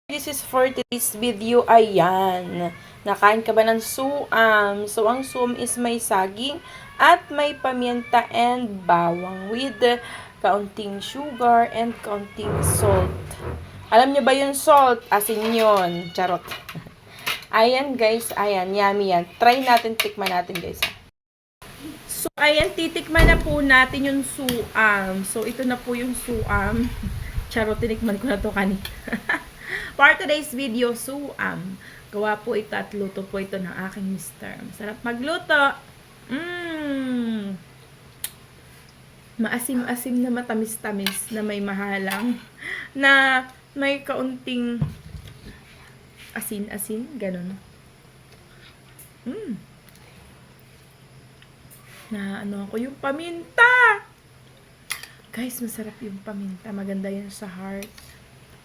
This is for today's video. Ayan. Nakain ka ba ng suam? So, ang suam is may saging at may paminta and bawang with kaunting sugar and kaunting salt. Alam niyo ba yung salt? Asin yun. Charot. Ayan guys. Ayan. Yummy yan. Try natin. Tikman natin guys. So, ayan. Titikman na po natin yung suam. So, ito na po yung suam. Charot. Tinikman ko na to kanina. For today's video, suam. Gawa po ito at luto po ito ng aking mister. Masarap magluto. Maasim-asim na matamis-tamis na may mahalang. Na may kaunting asin-asin. Ganun. Na ano ako yung paminta. Guys, masarap yung paminta. Maganda yan sa heart.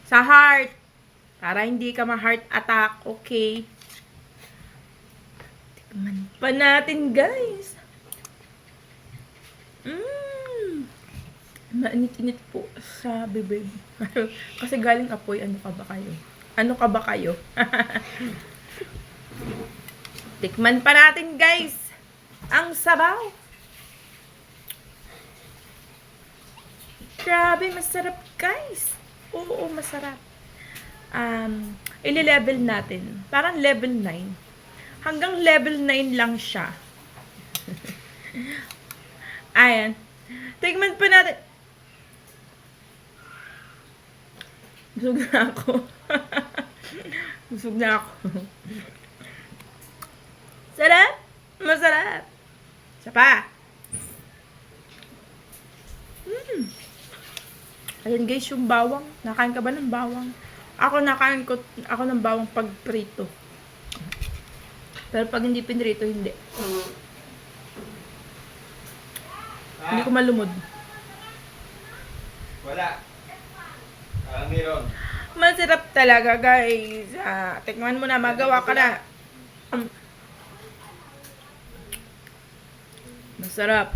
Sa heart! Para hindi ka ma-heart attack, okay? Tikman pa natin, guys. Mainit-init po sa bibig. Kasi galing apoy, ano ka ba kayo? Ano ka ba kayo? Tikman pa natin, guys. Ang sabaw. Grabe, masarap, guys. Oo, masarap. Ili-level natin. Parang level 9. Hanggang level 9 lang siya. Ayan. Tignan pa natin. Busog na ako. Busog na ako. Sarap? Masarap. Isa pa. Ayan guys, yung bawang. Nakain ka ba ng bawang? Nakain ako ng bawang pag prito. Pero pag hindi pinrito, hindi. Hindi ko malumod. Wala. Meron. Masarap talaga, guys. Tikman mo na, magawa ka na. Masarap.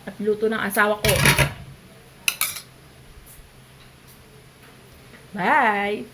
At luto ng asawa ko. Bye!